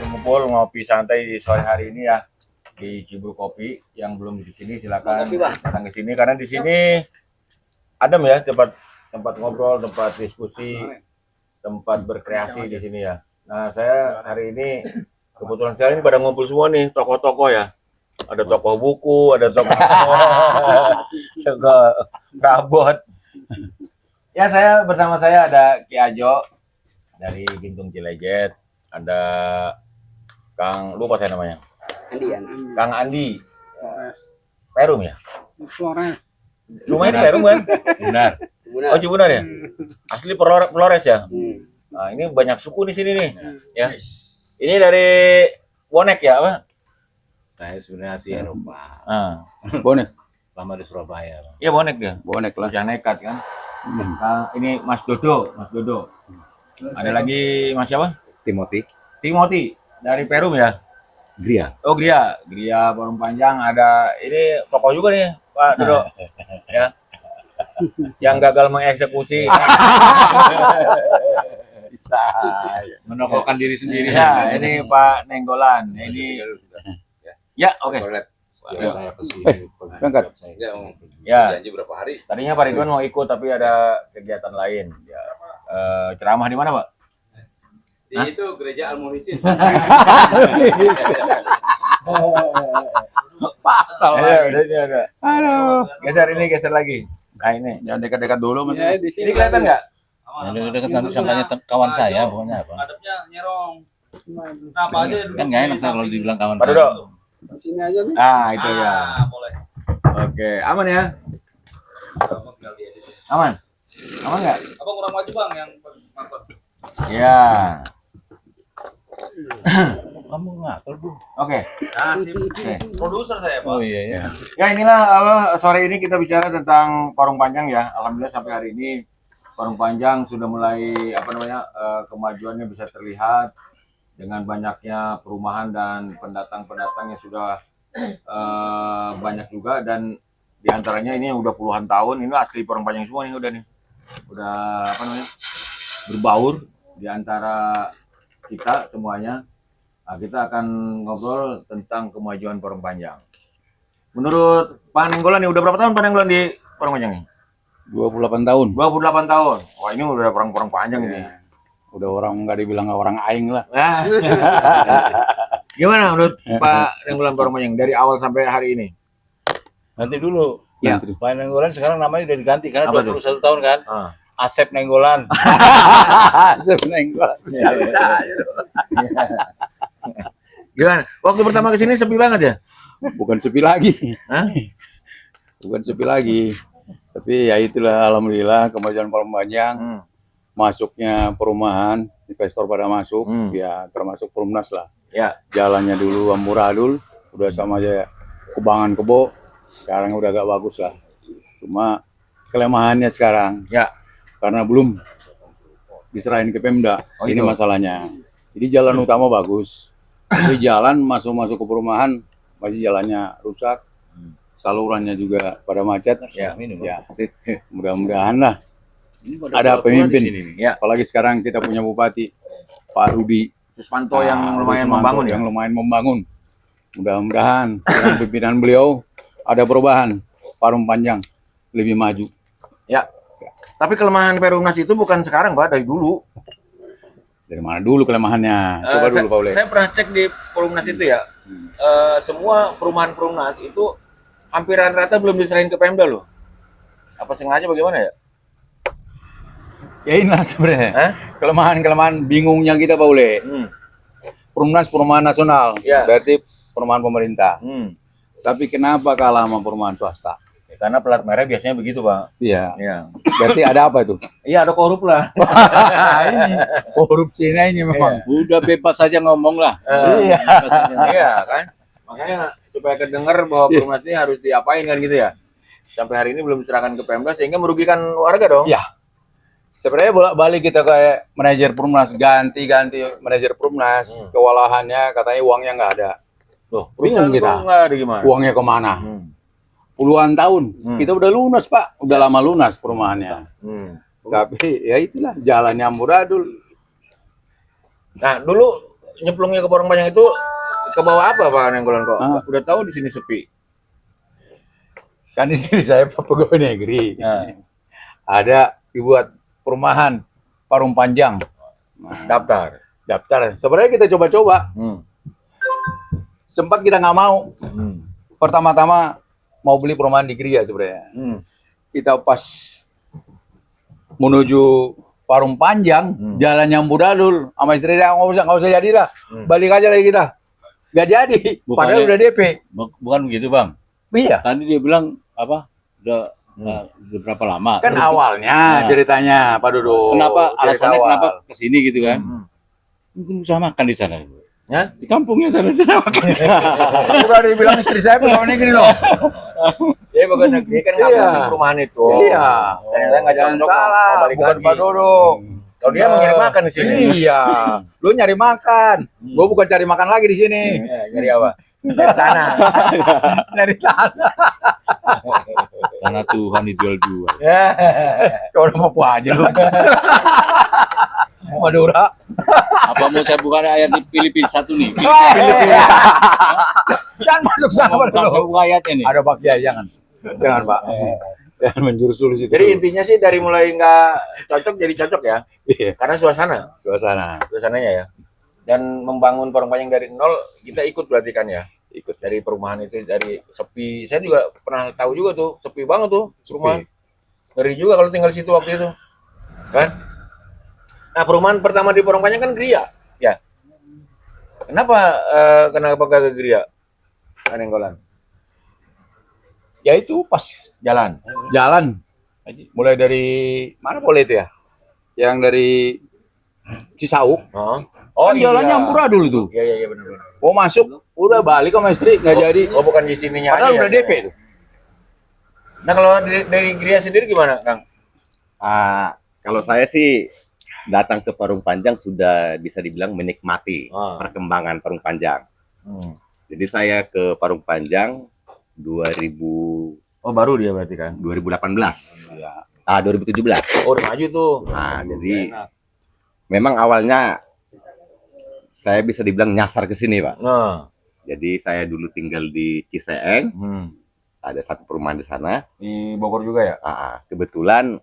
Berkumpul ngopi santai di sore hari ini ya di Cibul Kopi. Yang belum di sini silakan datang ke sini karena di sini adem ya, tempat ngobrol, tempat diskusi, tempat berkreasi di sini ya. Nah, saya hari ini kebetulan saya ini pada ngumpul semua nih tokoh-tokoh ya. Ada tokoh buku, ada tokoh rabot. Ya, bersama saya ada Ki Ajo dari Gintung Cilejet, ada Kang, lupa saya namanya. Kang Andi. Perum ya? Flores. Rumahnya di Perum kan? Benar. Oh, Cibunar ya? Asli Flores ya? Nah, ini banyak suku di sini nih. Ya. Ini dari Bonek ya, apa? Saya sebenarnya asli Eropa. Bonek. Lama di Surabaya. Iya, Bonek ya. Bonek lah. Jangan nekat kan. Nah, ini Mas Dodo. Ada lagi Mas siapa? Timothy dari Perum ya. Gria. Oh, Gria Perum Panjang. Ada ini tokoh juga nih Pak Dodo. Ya. Yang gagal mengeksekusi. Bisa. Menokohkan diri sendiri. Ya, ini Pak Nenggolan. Ini ya, oke. Saya ke sini. Berangkat. Ya. Janji berapa hari? Tadinya Pak Ridwan mau ikut tapi ada kegiatan lain. Ya. Ceramah di mana, Pak? Itu gereja Al-Muhsin. Ada. Aduh. Geser lagi. Nah, ini. Jangan dekat-dekat dulu Mas. Ini kelihatan nggak? Yang dekat nanti sangkanya kawan saya, pokoknya apa? Adabnya nyerong. Nah, apa aja dulu. Kan nggak enak kalau dibilang kawan. Pak Dodo. Di sini aja nih. Ah, itu ya. Boleh. Oke, aman ya? Aman? Aman nggak? Abang kurang maju bang yang ngangkut. Ya. Kamu ngatur Bu. Oke. Nah, sip. Oke. Produser saya Oh pak. iya ya. Ya, inilah sore ini kita bicara tentang Parung Panjang ya. Alhamdulillah sampai hari ini Parung Panjang sudah mulai kemajuannya bisa terlihat dengan banyaknya perumahan dan pendatang-pendatang yang sudah banyak juga, dan diantaranya ini udah puluhan tahun ini asli Parung Panjang semua nih, udah berbaur di antara kita semuanya. Nah, kita akan ngobrol tentang kemajuan Parung Panjang. Menurut Pak Nenggolan nih, udah berapa tahun Pak Nenggolan di Parung Panjang nih? 28 tahun. 28 tahun. Wah, ini udah Parung Panjang ini. Udah orang nggak dibilang orang aing lah. Nah. Gimana menurut Pak Nenggolan Parung Panjang dari awal sampai hari ini? Nanti dulu. Ya. Pak Nenggolan sekarang namanya udah diganti karena Apa 21 tahun kan. Asep Nenggolan. Asep Nenggolan. Gimana? Waktu pertama kesini sepi banget ya? Bukan sepi lagi. Hah? Bukan sepi lagi. Tapi ya itulah alhamdulillah kemajuan Parung Panjang. Masuknya perumahan, investor pada masuk, ya termasuk Perumnas lah. Ya. Jalannya dulu amburadul, udah sama aja Kubangan Kebo, sekarang udah agak bagus lah. Cuma kelemahannya sekarang, Ya. karena belum diserahin ke Pemda, Oh, ini itu. masalahnya. Jadi jalan utama bagus, tapi jalan masuk ke perumahan masih jalannya rusak, salurannya juga pada macet. Ya. Ya, mudah-mudahan lah ada pemimpin. Ya. Apalagi sekarang kita punya Bupati Pak Rudi Susmanto yang lumayan Rusmanto, membangun ya. yang lumayan membangun. Mudah-mudahan dengan pimpinan beliau ada perubahan, Parung Panjang lebih maju. Ya. Tapi kelemahan Perumnas itu bukan sekarang, Pak, dari dulu. Dari mana dulu kelemahannya? Coba dulu Pak Ule. Saya pernah cek di Perumnas itu ya. Semua perumahan Perumnas itu hampir rata-rata belum diserahin ke Pemda loh. Apa sengaja bagaimana ya? Ya inilah sebenarnya. Hah? Kelemahan bingungnya kita Pak Ule. Perumnas perumahan nasional, Ya. berarti perumahan pemerintah. Tapi Tapi kenapa kalah sama perumahan swasta? karena pelat merah biasanya begitu, Pak. Iya. Iya. Berarti ada apa itu? Iya, ada korup lah. Ini korupsinya ini memang. Udah bebas saja ngomong lah. Iya. Iya kan? Makanya supaya kedengar bahwa Perumnas ini harus diapain kan gitu ya. Sampai hari ini belum diserahkan ke Pemda sehingga merugikan warga dong. Iya. Sebenarnya bolak-balik kita kayak manajer Perumnas, ganti manajer Perumnas, kewalahannya katanya uangnya nggak ada. Loh, Bingung kita. Nggak ada gimana? Uangnya kemana? puluhan tahun. Kita udah lunas, Pak. Udah lama lunas perumahannya. Tapi ya itulah jalannya amburadul. Nah, dulu nyemplungnya ke Parungpanjang itu ke bawah apa Pak Nainggolan kok? Udah tahu di sini sepi. Kan istri saya pegawai negeri. Ada dibuat perumahan Parungpanjang. Daftar. Sebenarnya kita coba-coba. Sempat kita nggak mau. Pertama-tama mau beli perumahan di Gria sebenarnya. Kita pas menuju Parungpanjang, jalannya amburadul sama istri saya nggak usah jadilah. Balik aja lagi kita. Nggak jadi. Padahal udah DP. Bukan begitu, Bang. Iya. Tadi dia bilang apa? Udah berapa lama? Kan Terus awalnya ceritanya Pak Dodo. kenapa Cerita alasannya awal. kenapa kesini gitu kan? Mungkin bisa makan di sana. Ya? Di kampungnya sana makan. Udah dibilang istri saya pegawai negeri loh. Ya pegawai negeri kan nggak Iya. di perumahan itu. Iya. Ternyata nggak Jangan cocok. salah, mau balik bukan lagi. Pak Dodo. Kalau dia mau nyari makan di sini. Iya. Lu nyari makan. Gua bukan cari makan lagi di sini. Ya, nyari apa? Nyari tanah. Nyari tanah. Karena Tuhan dijual-jual. Ya. Kau udah mau aja lu. Madura. Apa mau saya buka ayat di Filipin satu nih? Jangan masuk sana Pak Saya Dodo. buka ayatnya nih. Ada Pak Kiai, jangan. Jangan Pak. Jangan menjurus dulu situ. Jadi intinya sih dari mulai nggak cocok jadi cocok ya. Iya. Karena suasananya ya. Dan membangun Parungpanjang dari nol kita ikut berarti kan ya. Ikut dari perumahan itu dari sepi. Saya juga pernah tahu juga tuh sepi banget tuh perumahan. Ngeri juga kalau tinggal di situ waktu itu. Kan? Nah, perumahan pertama di Parungpanjang kan Gria, ya. Kenapa gak ke Gria? Nainggolan. Ya itu pas Jalan. Mulai dari mana boleh itu ya? Yang dari Cisauk. Oh, Kan jalannya amburadul itu. Iya benar. Mau masuk udah balik sama istri nggak jadi. Oh, bukan di sininya Padahal aja udah ya? DP itu. Nah, kalau dari Gria sendiri gimana, Kang? Kalau saya sih datang ke Parungpanjang sudah bisa dibilang menikmati perkembangan Parungpanjang. Jadi saya ke Parungpanjang 2000 Oh, baru dia berarti kan? 2018. Iya. 2017. Oh, udah maju tuh. Nah, jadi memang awalnya saya bisa dibilang nyasar ke sini, Pak. Nah, Jadi saya dulu tinggal di Ciseeng, ada satu perumahan di sana. di Bogor juga ya? Kebetulan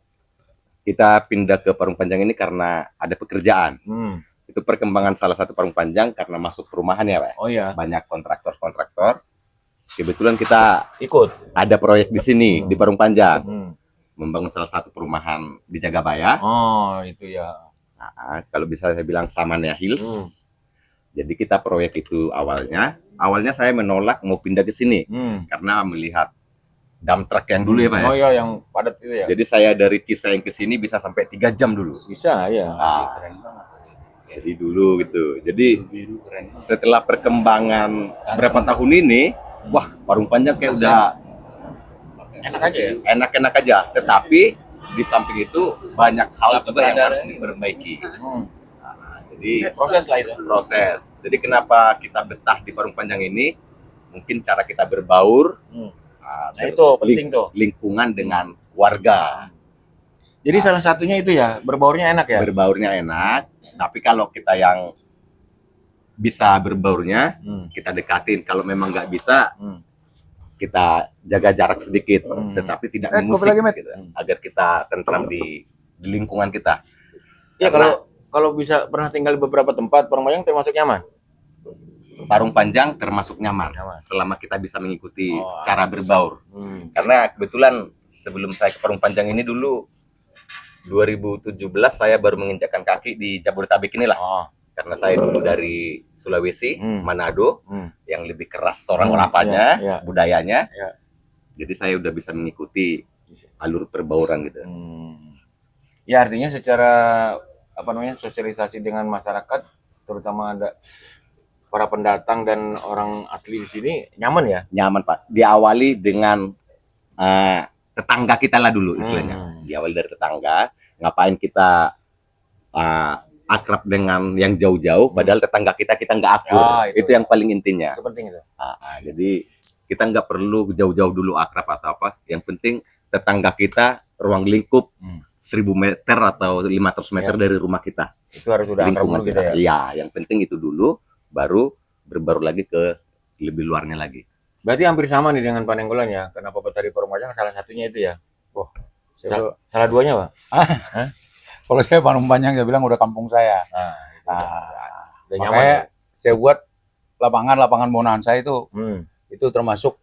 kita pindah ke Parungpanjang ini karena ada pekerjaan. Itu perkembangan salah satu Parungpanjang karena masuk perumahan ya, Pak. Oh iya, Banyak kontraktor. Kebetulan kita ikut. ada proyek di sini di Parungpanjang, Hmm. membangun salah satu perumahan di Jagabaya. Oh, itu ya. Kalau bisa saya bilang Samania Hills. Hmm. Jadi kita proyek itu awalnya saya menolak mau pindah ke sini karena melihat dump truck yang dulu ya, Pak. Oh iya, yang padat itu ya. Jadi saya dari Ciseeng ke sini bisa sampai 3 jam dulu. Bisa ya. Jadi dulu gitu. Jadi setelah perkembangan berapa tahun ini, wah, Parungpanjang kayak udah Enak aja ya. enak-enak aja. Tetapi di samping itu banyak hal juga yang harus diperbaiki. Jadi Proses lah itu. proses. Jadi kenapa kita betah di Parungpanjang ini? Mungkin cara kita berbaur, Nah, itu penting tuh. lingkungan dengan warga. Jadi salah satunya itu ya, berbaurnya enak ya. Berbaurnya enak. Tapi kalau kita yang bisa berbaurnya, kita dekatin. Kalau memang nggak bisa, kita jaga jarak sedikit, tetapi tidak mengusik, gitu, agar kita tentram di lingkungan kita. Iya, kalau bisa pernah tinggal di beberapa tempat, Parungpanjang termasuk nyaman. Parungpanjang termasuk nyaman, selama kita bisa mengikuti cara berbaur. Karena kebetulan sebelum saya ke Parungpanjang ini dulu 2017 saya baru menginjakkan kaki di Jabodetabek inilah. Karena saya dulu dari Sulawesi, Manado, yang lebih keras orang rapanya, budayanya. Jadi saya udah bisa mengikuti alur perbauran gitu. Ya, artinya secara sosialisasi dengan masyarakat, terutama ada para pendatang dan orang asli di sini nyaman ya. Nyaman, Pak. Diawali dengan tetangga kita lah dulu istilahnya. Diawali dari tetangga. Ngapain kita akrab dengan yang jauh-jauh, padahal tetangga kita nggak akur. Itu yang paling intinya. Itu penting itu. Jadi kita nggak perlu jauh-jauh dulu akrab atau apa. Yang penting tetangga kita ruang lingkup 1000 meter atau 500 meter dari rumah kita. Itu harus udah akrab Lingkungan dulu kita ya. Iya, yang penting itu dulu, baru berbaru lagi ke lebih luarnya lagi. Berarti hampir sama nih dengan Panenggolan ya. Kenapa tadi Parung Panjang salah satunya itu ya? Wah, saya Salah duanya, Pak? kalau saya Parung Panjang saya bilang udah kampung saya. Udah nyaman Makanya ya? saya buat lapangan bonanza itu termasuk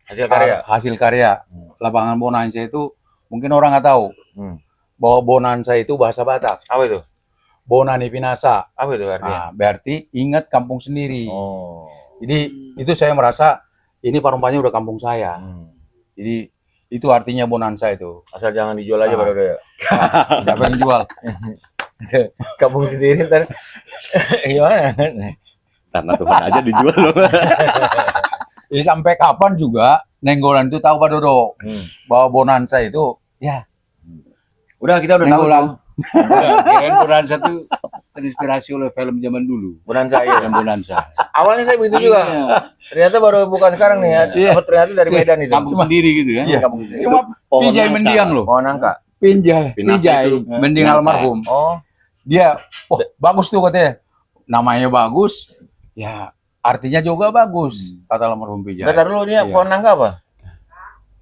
Hasil karya. hasil karya. Lapangan bonanza itu mungkin orang nggak tahu bahwa bonanza itu bahasa Batak. Apa itu? Bonani Pinasa. Apa itu artinya? Nah, berarti ingat kampung sendiri. Oh. Jadi itu saya merasa ini Parung Panjang udah kampung saya. Jadi itu artinya bonanza itu. Asal jangan dijual aja baru ya. Siapa yang jual? Kampung sendiri ntar gimana? Tanah Tuhan aja dijual loh. Jadi sampai kapan juga Nenggolan itu tahu Pak Dodo bahwa bonanza itu ya Udah kita udah tahu Nenggolan. tuh. Kirain Bonanza tuh terinspirasi oleh film zaman dulu. Bonanza ya. Film Bonanza. Awalnya saya begitu juga. Ternyata baru buka sekarang nih ya. Apa ternyata dari Medan itu. Kampung sendiri gitu kan. Iya. Kampung sendiri. Cuma Pohon Pijai nangka. mendiang loh. Oh, nangka. Pijai Pinasa itu mendiang nangka. almarhum. Oh, Dia bagus tuh katanya. Namanya bagus. Ya artinya juga bagus kata almarhum Pijai. bentar dulu ini Iya. pohon nangka apa?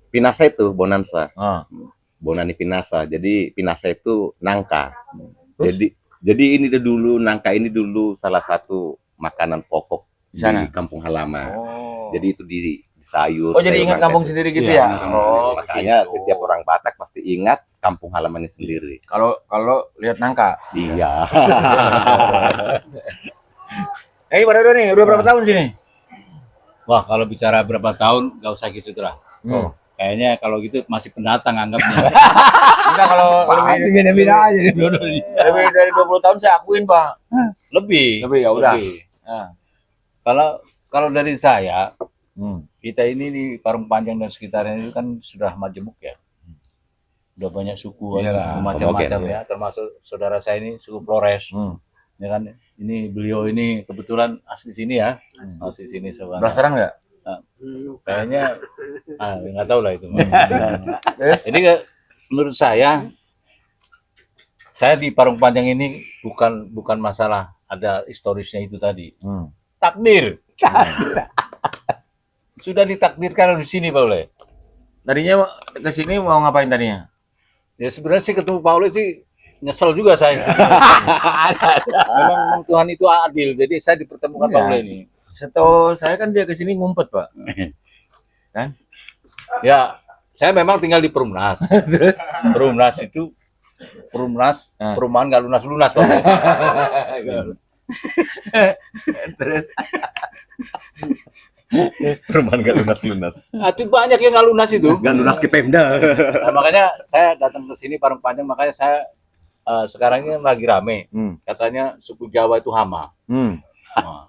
Pinasa itu bonanza. Ah. Bonani Pinasa. Jadi Pinasa itu nangka. Jadi ini dulu nangka ini dulu salah satu makanan pokok Di sana? di kampung halaman. Oh. Jadi itu di sayur. Oh, jadi ingat sayuran kampung kayak sendiri gitu. gitu Iya, ya? ingat Oh, Makanya kesitu. setiap orang Batak pasti ingat kampung halamannya sendiri. Kalau lihat nangka. Iya. Pak Dodo nih, udah berapa tahun sini? Wah, kalau bicara berapa tahun nggak usah gitu lah. Oh. Kayaknya kalau gitu masih pendatang anggapnya. Enggak kalau Pasti beda-beda aja nih Dodo nih. lebih dari 20 tahun saya akuin, Pak. Lebih. Lebih, ya udah. Lebih. Ah. Kalau dari saya, Hmm. kita ini di Parung Panjang dan sekitarnya itu kan sudah majemuk ya. Udah banyak suku, Iyalah, suku macam-macam homogen, ya. Termasuk saudara saya ini suku Flores. Hmm. Ya kan, ini beliau ini kebetulan asli sini ya. Asli sini sebenarnya. Blasteran enggak? Kayaknya nggak tahu lah itu. Jadi menurut saya di Parung Panjang ini bukan masalah ada historisnya itu tadi. Takdir. Sudah ditakdirkan di sini, Pak Ule. Tadinya ke sini mau ngapain tadinya? Ya sebenarnya sih ketemu Pak Ule sih nyesel juga saya. Memang Tuhan itu adil, jadi saya dipertemukan Pak Ule ini. Setahu saya kan dia ke sini ngumpet, Pak. Kan? Ya, saya memang tinggal di Perumnas. Perumnas, perumahan nggak lunas-lunas, Pak Ule. Perumahan gak lunas-lunas. Nah, itu banyak yang nggak lunas itu. Gak lunas ke Pemda. Nah, makanya saya datang ke sini Parung Panjang, makanya saya sekarang ini lagi rame. Katanya suku Jawa itu hama. Nah,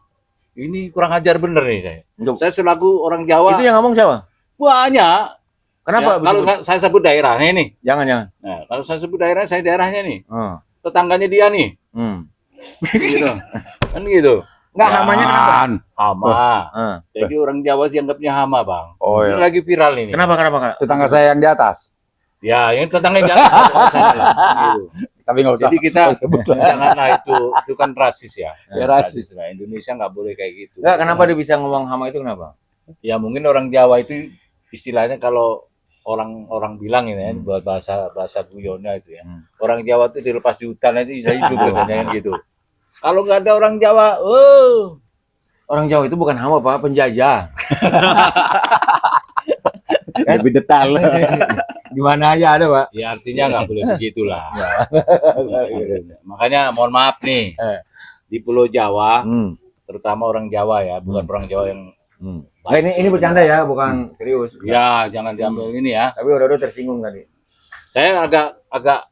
ini kurang ajar bener nih saya. Saya selaku orang Jawa Itu yang ngomong siapa? banyak. Kenapa? Ya, kalau saya sebut daerahnya ini. Jangan. Nah, kalau saya sebut daerah, saya daerahnya nih. Oh. Tetangganya dia nih. Gitu. Kan gitu. Enggak, hamanya kenapa? Hama. Ah. Jadi orang Jawa dianggapnya hama, Bang. Oh, Ini iya. lagi viral ini. Kenapa, Kak? Tetangga saya yang di atas. Ya, yang tetangganya gitu. Tapi nggak usah. Jadi kita janganlah itu kan rasis ya. Ya, rasis. Lah. Indonesia nggak boleh kayak gitu. Enggak, kenapa dia bisa ngomong hama itu kenapa? Ya mungkin orang Jawa itu istilahnya kalau orang bilang ini ya, buat bahasa guyonnya itu ya. Orang Jawa itu dilepas di hutan itu bisa hidup katanya kan gitu. Kalau nggak ada orang Jawa, Orang Jawa itu bukan hama, Pak, penjajah. Lebih detail. Di mana aja ada, Pak. ya artinya nggak boleh begitulah. Makanya mohon maaf nih di Pulau Jawa, terutama orang Jawa ya, bukan orang Jawa yang Nah, ini bercanda ya, bukan serius. ya jangan diambil ini ya. Tapi udah tersinggung tadi. Saya agak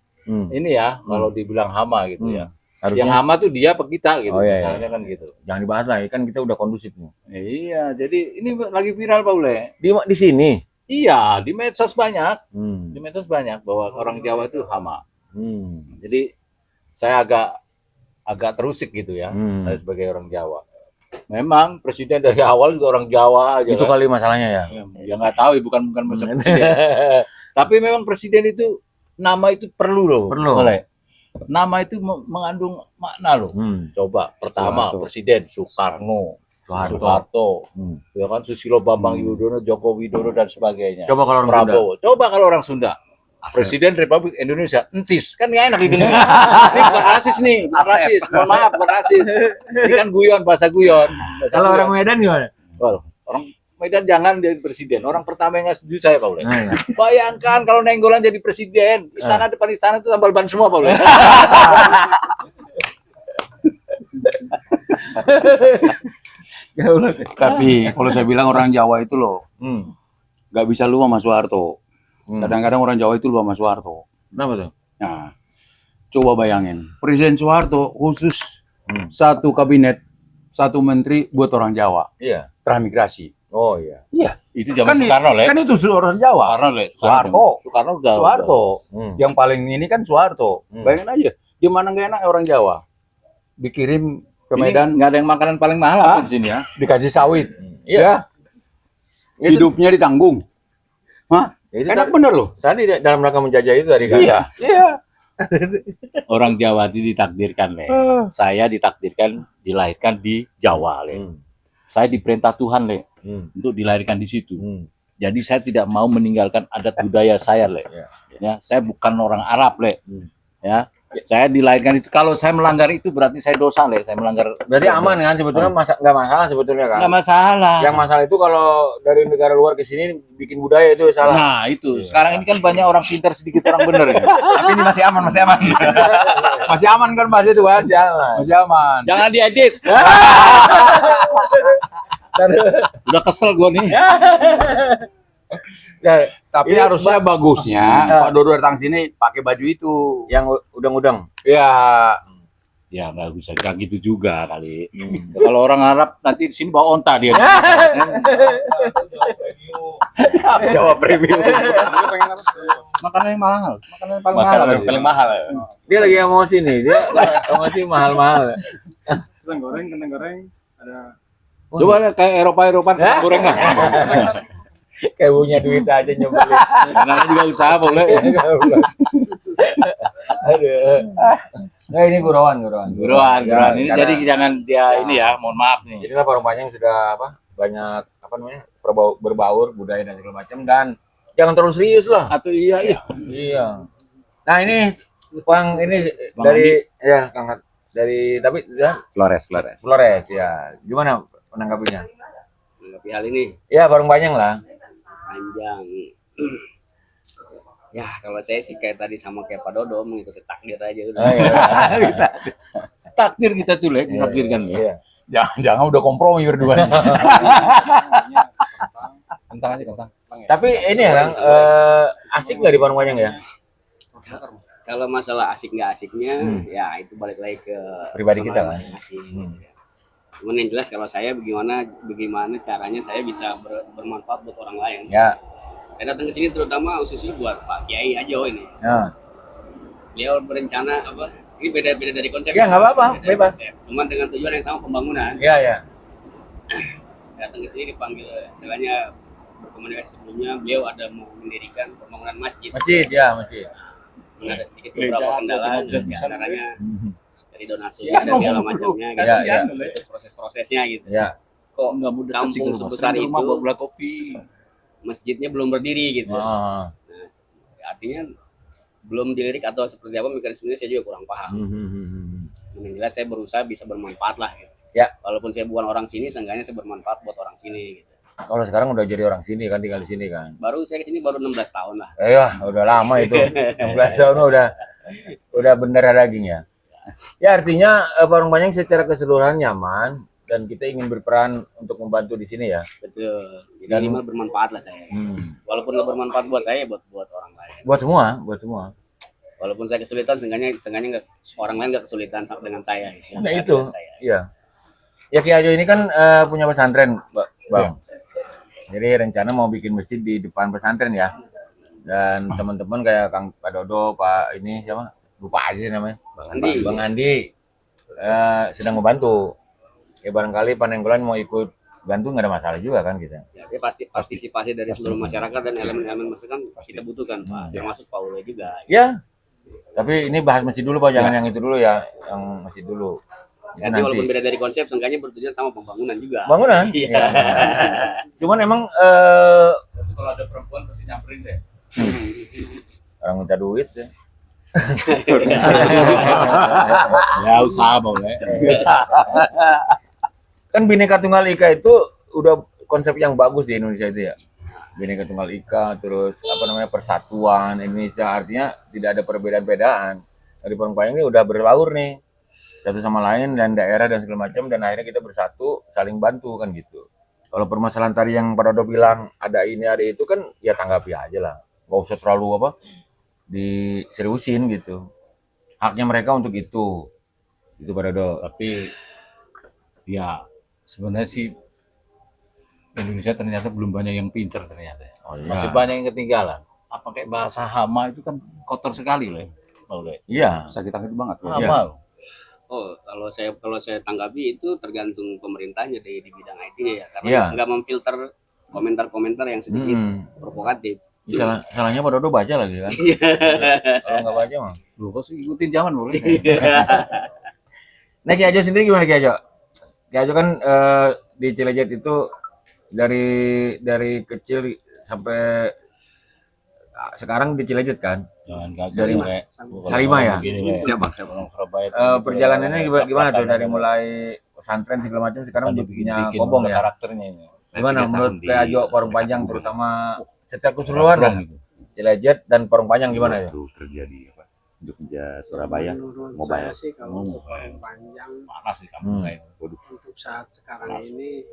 ini ya kalau dibilang hama gitu ya. Yang Harusnya hama tuh dia apa kita gitu, Oh, iya, misalnya kan gitu. jangan dibahas lah, kan kita udah kondusif nih. Iya, jadi ini lagi viral Pak Ule. Di sini. Iya, di medsos banyak, Hmm. di medsos banyak bahwa orang Jawa itu hama. Hmm. Jadi saya agak terusik gitu ya, Hmm. saya sebagai orang Jawa. Memang presiden dari awal juga orang Jawa aja. Itu kan. kali masalahnya ya. Ya nggak tahu, bukan masalah presiden. Tapi memang presiden itu nama itu perlu loh. Perlu. Boleh. Nama itu mengandung makna loh. Coba pertama Soeharto. presiden Soeharto, ya kan Susilo Bambang Yudhoyono, Joko Widodo dan sebagainya. Coba kalau orang Sunda. Prabowo. Coba kalau orang Sunda. Presiden Republik Indonesia, entis. Kan nggak enak didengar. Ini bukan rasis nih, bukan rasis. Mohon maaf, bukan rasis. Ini kan guyon, bahasa guyon. Bahasa Kalau guyon. orang Medan gimana? Wah, orang Medan jangan jadi presiden. Orang pertama yang nggak setuju saya, Pak Ule. Nah, ya. Bayangkan kalau Nenggolan jadi presiden, istana depan istana itu tambal ban semua, Pak Ule. Tapi kalau saya bilang orang Jawa itu loh, nggak bisa lu sama Soeharto. Kadang-kadang orang Jawa itu lu sama Soeharto. Kenapa tuh? Nah, coba bayangin, Presiden Soeharto khusus satu kabinet, satu menteri buat orang Jawa, Iya. transmigrasi. Oh iya. Iya, Itu zaman kan, Soekarno, Le. kan itu orang Jawa. Soekarno, Le. Soeharto. Soekarno udah. Soeharto. Yang paling ini kan Soeharto. Hmm. Bayangin aja, gimana nggak enak orang Jawa dikirim ke Medan, Nggak ada yang makanan paling mahal Hah? apa di sini ya. dikasih sawit, Iya. ya, hidupnya ditanggung. Hah? Ya, itu Enak bener loh. tadi dalam rangka menjajah itu dari kan. Iya, iya. Orang Jawa itu ditakdirkan, Le. Saya ditakdirkan dilahirkan di Jawa, Le. Saya diperintah Tuhan, Le, untuk dilahirkan di situ. Jadi saya tidak mau meninggalkan adat budaya saya, Le. Ya, saya bukan orang Arab, Le. Ya, saya dilahirkan itu. Kalau saya melanggar itu berarti saya dosa, Le. Saya melanggar. Berarti aman kan sebetulnya nggak masalah sebetulnya kan. Nggak masalah. Yang masalah itu kalau dari negara luar ke sini bikin budaya itu salah. Nah, itu. Sekarang ini kan banyak orang pintar, sedikit orang benar. Ya. Tapi ini masih aman, masih aman. Masih aman kan Mas itu kan? Jangan. Masih aman. Jangan diedit. Udah kesel gua nih. Ya, Tapi ini harusnya bagusnya Pak Dodo datang sini pakai baju itu. yang udang-udang. Ya, Ya nggak bisa kayak gitu juga kali. Kalau orang Arab nanti di sini bawa onta dia. Jawa premium. Makanan yang mahal, makanan yang paling mahal. Makanan yang paling mahal. Dia lagi emosi nih. Dia emosi mahal-mahal. Kentang goreng ada Coba lihat kayak Eropa goreng lah. Kayak punya duit aja nyebelin. Namanya juga usaha boleh. Aduh. Nah ini gurauan. Buruan. Ya, Ini karena- jadi jangan dia ini ya, mohon maaf nih. Jadi lah Parung Panjang sudah banyak berbaur budaya dan segala macam dan jangan terlalu serius lah. Atau iya. Iya. Nah ini Bang ini Bang dari ya Kang dari tapi ya Flores. Flores ya. Gimana menanggapinya? Menanggapi hal ini Ya Parung Panjang lah. panjang. Ya kalau saya sih kayak tadi sama kayak Pak Dodo mengikuti takdir aja udah. Oh, iya. Takdir kita tuh, Le, takdirkan ya. Iya. Jangan udah kompromi berdua. Kentang aja kentang. Tapi ini ya Kang asik nggak di Parung Panjang ya? Kalau masalah asik nggak asiknya, ya itu balik lagi ke Pribadi kita kan. masing-masing. Cuman yang jelas kalau saya bagaimana caranya saya bisa bermanfaat buat orang lain. Ya. Saya datang ke sini terutama khususnya buat Pak Kiai Ajo ini. Ya. Beliau berencana apa? Ini beda-beda dari konsep. Ya, nggak apa-apa, Beda dari bebas. konsep. Cuman dengan tujuan yang sama pembangunan. Ya. Datang ke sini dipanggil, istilahnya berkomunikasi sebelumnya, beliau ada mau mendirikan pembangunan masjid. Masjid ya masjid. Ada sedikit beberapa kendala, diantaranya dari donasi Ya, dan segala macamnya. Gitu. Ya. Itu proses-prosesnya gitu. Ya. Kok Nggak mudah kampung sebesar itu buat kopi. masjidnya belum berdiri gitu. Oh. Nah, artinya belum dilirik atau seperti apa mekanismenya saya juga kurang paham. Yang jelas saya berusaha bisa bermanfaat lah gitu. Ya. Walaupun saya bukan orang sini, seenggaknya saya bermanfaat buat orang sini gitu. Kalau sekarang udah jadi orang sini kan tinggal di sini kan. Baru saya kesini baru 16 tahun lah. Udah lama itu. 16 tahun udah bener daging ya. Ya artinya Parung Panjang secara keseluruhan nyaman dan kita ingin berperan untuk membantu di sini ya. Betul. Jadi minimal bermanfaat lah saya. Walaupun nggak bermanfaat buat saya, buat orang lain. Buat semua. Walaupun saya kesulitan, seenggaknya nggak orang lain nggak kesulitan dengan saya. Gitu. Nah itu, iya. Ya Ki Ajo ini kan punya pesantren, Bang. Jadi rencana mau bikin masjid di depan pesantren ya. Dan teman-teman kayak Kang Pak Dodo, Pak ini siapa? Lupa aja sih namanya. Bang Andi. Bang Andi sedang membantu. ya barangkali Panenggolan mau ikut bantu nggak ada masalah juga kan kita. Ya, dia pasti partisipasi dari seluruh masyarakat dan elemen-elemen masyarakat kan kita butuhkan, Pak. Termasuk Paulo juga. Ya, tapi ini bahas masjid dulu Pak, jangan yang itu dulu ya, yang masjid dulu. Itu Jadi nanti. walaupun beda dari konsep, seenggaknya bertujuan sama pembangunan juga. Bangunan. Iya. Iya. Cuman emang Kalau ada perempuan pasti nyamperin deh. orang minta duit ya. Ya usaha boleh. Kan Bhinneka Tunggal Ika itu udah konsep yang bagus di Indonesia itu ya. Bhinneka Tunggal Ika, terus apa namanya persatuan Indonesia, artinya tidak ada perbedaan-bedaan. Dari Parungpanjang ini udah berbaur nih satu sama lain dan daerah dan segala macam, dan akhirnya kita bersatu saling bantu kan gitu. Kalau permasalahan tadi yang Pak Dodo bilang ada ini ada itu kan ya tanggapi aja lah, nggak usah terlalu apa diseriusin gitu. Haknya mereka untuk itu Pak Dodo. Tapi ya sebenarnya sih Indonesia ternyata belum banyak yang pinter ternyata. Oh, iya. Masih banyak yang ketinggalan. Apa kayak bahasa hama itu kan kotor sekali loh. Boleh. Iya. Sakit-sakit banget. Hama. Iya. Oh, kalau saya tanggapi itu tergantung pemerintahnya di bidang IT ya, karena Iya. nggak memfilter komentar-komentar yang sedikit provokatif. Salahnya Pak Dodo baca lagi kan. Iya. Kalau nggak baca mah. Lu kok sih ikutin zaman boleh. Nah Ki Ajo sendiri gimana Ki Ajo? Ki Ajo kan di Cilejet itu dari kecil sampai sekarang di Cilejet kan. Jangan kaget. Dari Le. Salima ya? Siapa? Orang Surabaya. Perjalanannya gimana tuh dari mulai pesantren segala macam sekarang udah punya kobong ya? Karakternya ini. Gimana menurut Ki Ajo Parungpanjang terutama secara keseluruhan lah. Gitu. Cilejet dan Parungpanjang gimana ya? Itu terjadi apa? Jogja Surabaya Menurut mobile. saya sih kalau untuk panjang Panas di kampung lain. untuk saat sekarang ini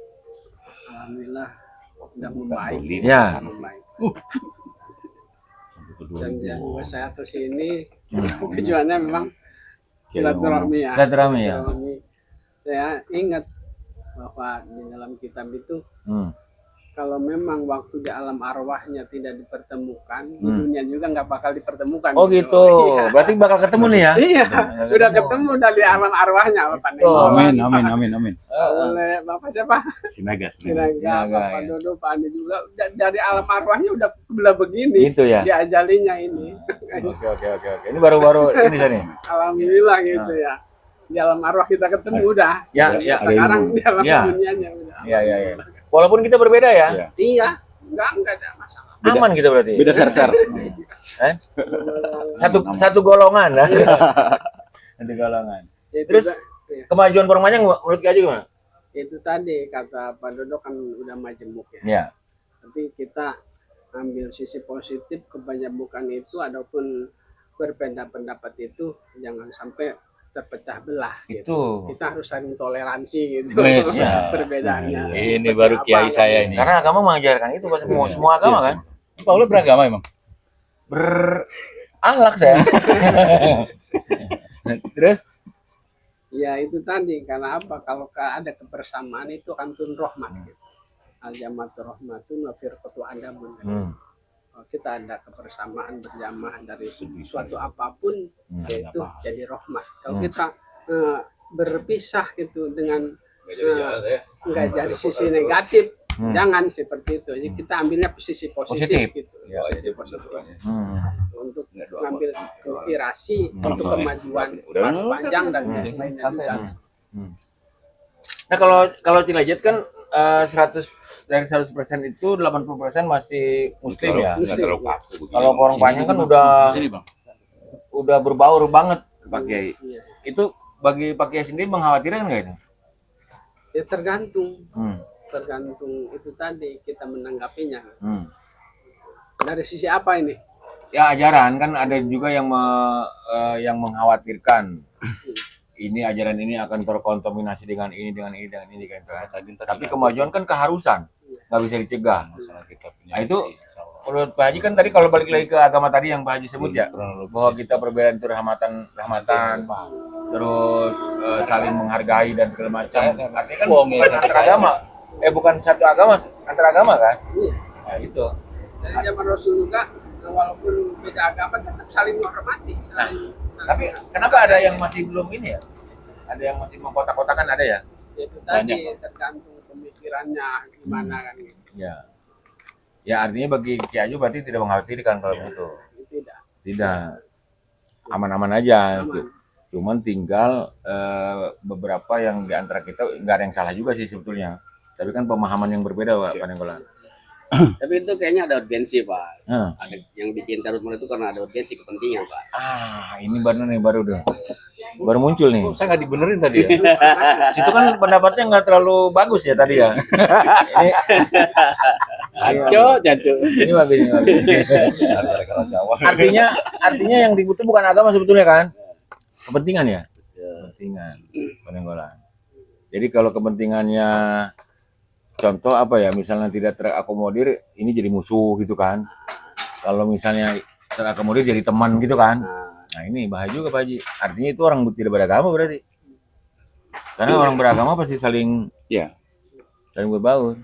alhamdulillah udah membaik. Ya. Membaik. Sampai ke Dan 2000. yang buat saya ke sini tujuannya memang silaturahmi ya. Silaturahmi ya. Silaturahmi. Saya ingat bahwa di dalam kitab itu Hmm. kalau memang waktu di alam arwahnya tidak dipertemukan, di dunia juga nggak bakal dipertemukan. Oh gitu. Iya. Berarti bakal ketemu nih ya? Iya, udah ketemu dari alam arwahnya Bapak Oh, Nenggolan. Amin. Oleh Bapak siapa? Sinaga. Kira-kira Sinaga, Bapak ya. Dodo, Pak Andi juga dari alam arwahnya udah belah begini. Gitu ya. Diajalinya ini. Oke. Ini baru ini saya nih. Alhamdulillah gitu ya. Di alam arwah kita ketemu udah. Ya, Jadi ya. sekarang di alam Ya. dunianya udah. Iya. Walaupun kita berbeda ya. Iya. Iya, enggak ada masalah. Aman kita berarti. Beda server. Eh? Satu golongan lah. Satu golongan. Itu Terus iya. kemajuan Parungpanjang menurut Ki Ajo gimana? Itu tadi kata Pak Dodo kan udah majemuk ya. Iya. Tapi kita ambil sisi positif kebanyakan itu adapun berbeda pendapat itu jangan sampai terpecah belah gitu. Itu. Kita harus saling toleransi gitu. Wes, ya. Perbedaannya. Ini baru kiai saya ini. Karena agama mengajarkan itu ke semua agama kan. Paulo beragama emang. Berakhlak saya. Terus Ya itu tadi karena apa? Kalau ada kebersamaan itu antun rahmat gitu. Al jamatu rahmatun wa firqatu adamun. Kalau kita ada kebersamaan berjamaah dari suatu apapun yaitu jadi rahmat. Kalau kita berpisah gitu dengan enggak dari sisi negatif, jangan seperti itu. Jadi kita ambilnya sisi positif. Gitu. Ya, Sisi positif. Untuk mengambil inspirasi untuk kemajuan panjang dan lain-lain juga. Nah kalau Cilejet kan 100 dari 100% itu 80% masih muslim ya. Muslim. Kalau Parungpanjang kan udah berbaur banget Pak Kiai. Iya. Itu bagi Pak Kiai sendiri mengkhawatirkan nggak itu? Ya tergantung itu tadi kita menanggapinya. Dari sisi apa ini? Ya ajaran kan ada juga yang yang mengkhawatirkan ini ajaran ini akan terkontaminasi dengan ini kan. Tapi kemajuan kan keharusan, nggak bisa dicegah. Nah itu menurut Pak Haji kan tadi kalau balik lagi ke agama tadi yang Pak Haji sebut ya, bahwa kita perbedaan itu rahmatan, terus saling menghargai dan segala macam. Artinya kan bukan antar agama, bukan satu agama, antar agama kan? Iya. Nah itu. Dari zaman Rasul juga walaupun beda agama tetap saling menghormati. Tapi kenapa ada yang masih belum ini ya? Ada yang masih mengkotak-kotakan ada ya? Itu Banyak, tadi tergantung pemikirannya gimana kan gitu. Ya. Ya artinya bagi Ki Ajo berarti tidak mengkhawatirkan kalau begitu. Tidak. Tidak. Aman-aman aja. Aman. Cuman tinggal beberapa yang di antara kita nggak ada yang salah juga sih sebetulnya. Tapi kan pemahaman yang berbeda Pak Panenggolan. Tapi itu kayaknya ada urgensi Pak. Nah. Ada yang bikin carut marut itu karena ada urgensi kepentingan Pak. Ini baru udah. Baru muncul nih. Saya nggak dibenerin tadi ya. Situ kan pendapatnya nggak terlalu bagus ya tadi ya. Ini Jancuk. ini bagus. Ini bagus. Artinya yang dibutuh bukan agama sebetulnya kan? Kepentingan ya? Kepentingan. Panenggolan. Jadi kalau kepentingannya contoh apa ya, misalnya tidak terakomodir, ini jadi musuh gitu kan. Kalau misalnya terakomodir jadi teman gitu kan. Nah ini bahaya juga Pak Haji. Artinya itu orang tidak beragama berarti. Karena orang beragama pasti saling berbaur.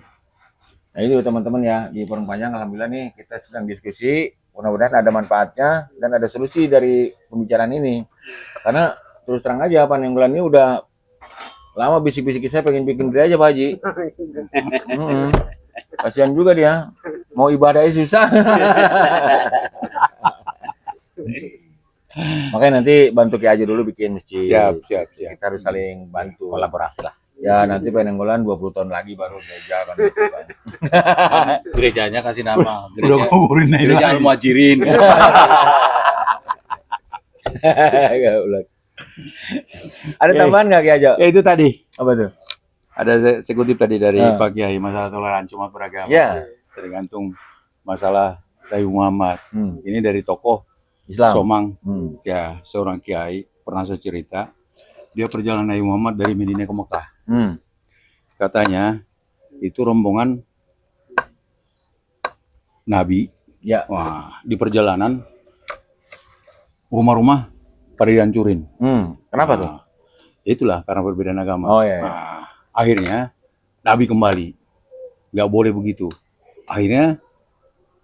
Nah itu teman-teman ya, di Parung Panjang alhamdulillah nih kita sedang diskusi. Mudah-mudahan ada manfaatnya dan ada solusi dari pembicaraan ini. Karena terus terang aja Panenggolan ini udah lama bisik-bisik saya pengen bikin gereja Pak Haji. Kasihan juga dia. Mau ibadahnya susah. Makanya nanti bantu Ki Ajo dulu bikin masjid. Siap. Kita harus saling bantu. Kolaborasi lah. Ya nanti Panenggolan 20 tahun lagi baru gereja kan. Gerejanya kasih nama. Udah kuburin aja. Gereja Al-Muhajirin. Ada tambahan nggak Ki Ajo? Ya itu tadi. Apa tuh? Ada saya kutip tadi dari Pak Kiai masalah toleransi umat beragama. Ya. Tergantung masalah Nabi Muhammad. Ini dari tokoh Islam. Somang. Ya, seorang kiai pernah saya cerita, dia perjalanan Nabi Muhammad dari Madinah ke Mekah. Katanya itu rombongan Nabi. Ya. Wah, di perjalanan rumah-rumah pada dihancurin. Kenapa tuh? Itulah karena perbedaan agama. Oh iya. Nah, akhirnya Nabi kembali. Nggak boleh begitu. Akhirnya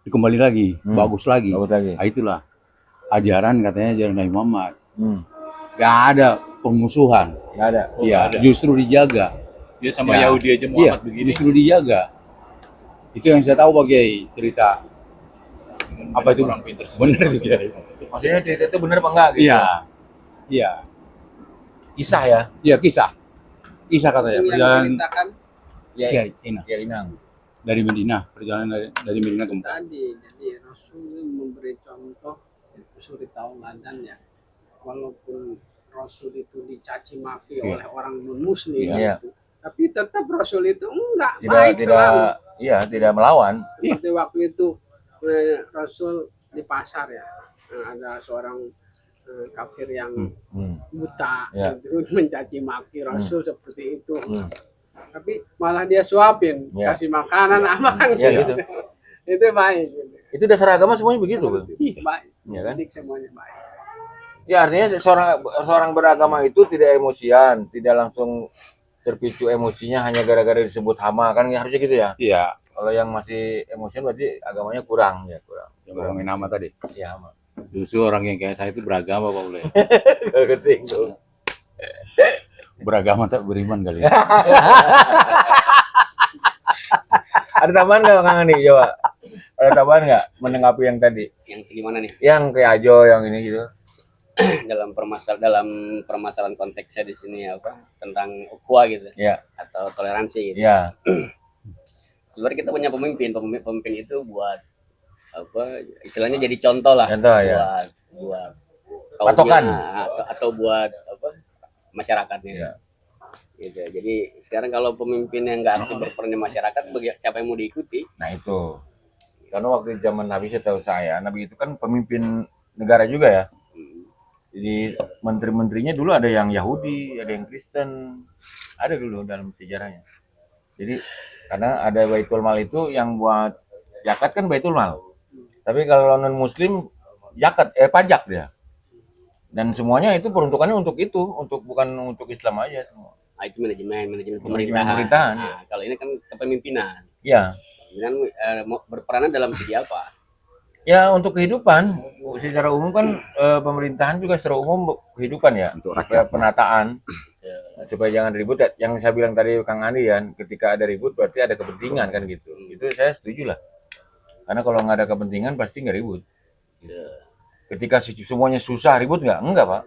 dikembali lagi, bagus lagi. Bagus lagi. Nah, itulah ajaran katanya ajaran Nabi Muhammad. Nggak ada pemusuhan. Nggak ada. Iya, justru dijaga. Dia sama Ya. Yahudi aja Iya, Muhammad begini. justru dijaga. Itu yang saya tahu Pak Kiai cerita. Apa itu? Orang pinter semua. Benar itu Kiai. Maksudnya cerita itu benar apa enggak gitu? Iya. Iya. Kisah ya? Iya, kisah. Kisah katanya Yang perjalanan diceritakan Ya, Kiai Inang. ya Inang. Dari Madinah, perjalanan dari Madinah ke Mekah. tadi, jadi Rasul memberi contoh suri tauladan ya. Walaupun Rasul itu dicaci maki oleh orang non Muslim, Iya. tapi tetap Rasul itu enggak Tidak baik selalu. tidak melawan. Seperti waktu itu Rasul di pasar ya, ada seorang kafir yang buta Ya. itu mencaci maki Rasul seperti itu. Tapi malah dia suapin, Ya. kasih makanan apa Ya, gitu. Itu baik. Gitu. Itu dasar agama semuanya begitu, Bang. Baik. Iya kan? Didik semuanya baik. Ya artinya seorang beragama itu tidak emosian, tidak langsung terpicu emosinya hanya gara-gara disebut hama kan harusnya gitu ya. Iya, Kalau yang masih emosian berarti agamanya kurang ya, kurang. yang ngomongin nama tadi. Ya hama. Justru orang yang kayak saya itu beragama Pak Ule. Kesinggung. Beragama tak beriman kali. Ada tambahan nggak Kang Ani? Coba. Ada tambahan nggak menanggapi yang tadi? Yang gimana nih? Yang kayak Ajo yang ini gitu. dalam permasalahan konteksnya di sini apa tentang ukhuwah gitu Ya, atau toleransi gitu. ya. Sebenarnya kita punya pemimpin itu buat apa istilahnya jadi contoh lah Contoh, ya. buat Patokan. kaumnya, atau buat apa masyarakatnya. Ya. Gitu. Jadi sekarang kalau pemimpin yang nggak aktif berperan di masyarakat, siapa yang mau diikuti? Nah itu. Karena waktu zaman Nabi setahu saya, Nabi itu kan pemimpin negara juga ya. Jadi menteri-menterinya dulu ada yang Yahudi, ada yang Kristen, ada dulu dalam sejarahnya. Jadi karena ada Baitul Mal itu yang buat zakat kan Baitul Mal. Tapi kalau non Muslim zakat pajak dia. Dan semuanya itu peruntukannya untuk itu, bukan untuk Islam aja semua. Nah, itu manajemen Pemerintahan, Nah, kalau ini kan kepemimpinan. Ya, Kemudian mau berperan dalam segi apa? ya untuk kehidupan secara umum kan pemerintahan juga secara umum kehidupan ya, Untuk supaya penataan supaya jangan ribut ya. Yang saya bilang tadi Kang Andi kan, ketika ada ribut berarti ada kepentingan kan gitu. Itu saya setuju lah. Karena kalau nggak ada kepentingan pasti nggak ribut. Ketika semuanya susah ribut nggak? Enggak Pak.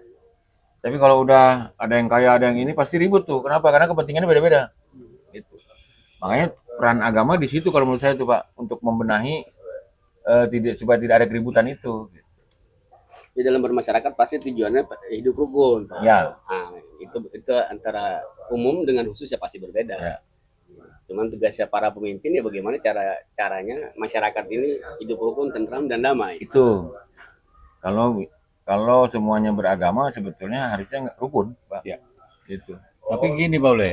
Tapi kalau udah ada yang kaya ada yang ini pasti ribut tuh. Kenapa? Karena kepentingannya beda-beda. Gitu. Makanya peran agama di situ kalau menurut saya tuh Pak untuk membenahi supaya tidak ada keributan itu. Di dalam bermasyarakat pasti tujuannya hidup rukun. Ya. Nah, itu antara umum dengan khusus ya pasti berbeda. Ya. Cuman tugasnya para pemimpin ya bagaimana caranya masyarakat ini hidup rukun, tentram dan damai. Itu. Kalau semuanya beragama sebetulnya harusnya rukun, Pak. Ya. Gitu. Tapi gini Pak Ule,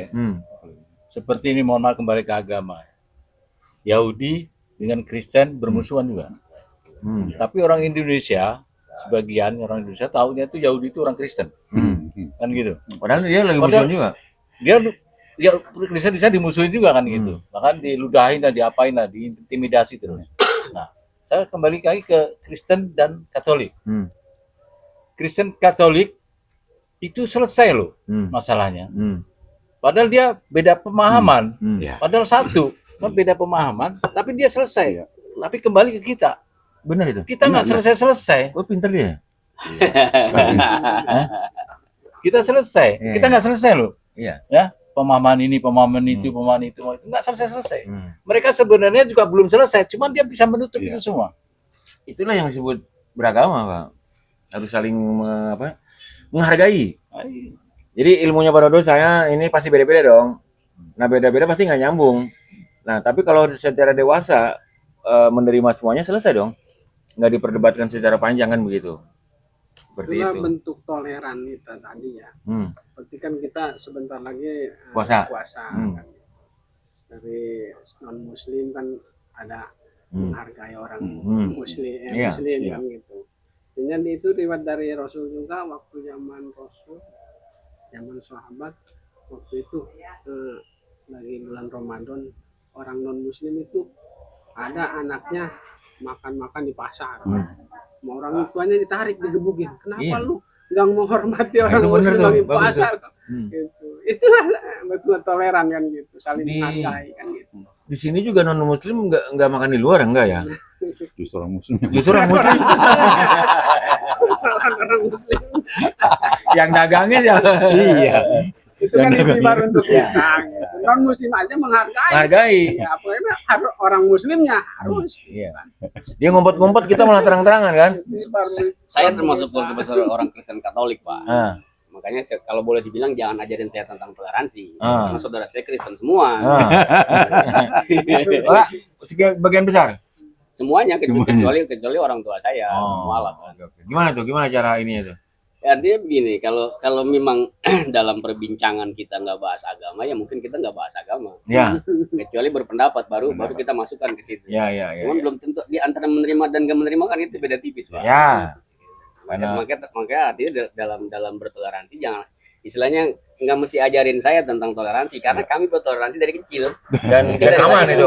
seperti ini mohon maaf kembali ke agama. Yahudi dengan Kristen bermusuhan juga. Tapi orang Indonesia, sebagian orang Indonesia tahunya itu Yahudi itu orang Kristen. Kan gitu. Padahal dia lagi musuhan juga. Dia Kristen di sana dimusuhin juga kan gitu. Bahkan diludahin dan diapain lah, diintimidasi terus. Nah, saya kembali lagi ke Kristen dan Katolik. Kristen Katolik itu selesai loh masalahnya. Padahal dia beda pemahaman. Padahal satu, kan beda pemahaman, tapi dia selesai. Tapi kembali ke kita. Benar itu. Kita nggak selesai-selesai. Oh, pinter dia. Kita selesai. Iya. Kita nggak selesai loh. Iya. Ya, pemahaman ini, pemahaman itu, pemahaman itu nggak selesai. Mereka sebenarnya juga belum selesai, cuman dia bisa menutup itu semua. Itulah yang disebut beragama, Pak. Harus saling menghargai. Jadi ilmunya Pak Dodo saya ini pasti beda-beda dong. Nah beda-beda pasti nggak nyambung. Nah tapi kalau secara dewasa menerima semuanya selesai dong. Nggak diperdebatkan secara panjang kan begitu. Seperti Itulah itu. bentuk toleran kita tadi ya. Seperti kan kita sebentar lagi Puasa. kan. Dari non muslim kan ada menghargai orang muslim, Iya. muslim kan gitu. Dan itu riwayat dari Rasul juga waktu zaman Rasul, zaman sahabat waktu itu lagi bulan Ramadan orang non muslim itu ada anaknya makan-makan di pasar. Sama orang tuanya ditarik digebukin. Kenapa Iya. lu nggak menghormati orang itu bener muslim tuh, di bagus pasar? Gitu. Itulah betul toleran kan gitu, saling menghargai kan gitu. Di sini juga non muslim nggak makan di luar enggak ya? Justru orang muslim. Justru orang muslim Orang muslim yang dagangnya ya. Iya. itu kan itibar untuk kita. Gitu. Non muslim aja menghargai. Menghargai. Ya, pokoknya harus orang muslimnya harus. Iya. Dia ngompet-ngompet kita malah terang-terangan kan? Saya termasuk keluarga orang Kristen Katolik, Pak. Ah. Makanya kalau boleh dibilang jangan ajarin saya tentang toleransi. Ah. Karena saudara saya Kristen semua. Pak, bagian besar. Semuanya kecuali orang tua saya. Mualaf kan. Oke. Gimana tuh? Gimana cara ini itu? Ya, dia begini, kalau memang dalam perbincangan kita nggak bahas agama, ya mungkin kita nggak bahas agama. Ya. Kecuali berpendapat baru kita masukkan ke situ. Ya. Cuman belum tentu di antara menerima dan nggak menerima kan itu beda tipis, Pak. Ya. Makanya artinya dalam bertoleransi jangan istilahnya nggak mesti ajarin saya tentang toleransi karena kami bertoleransi dari kecil Dan Mungkin dari aman lahir itu.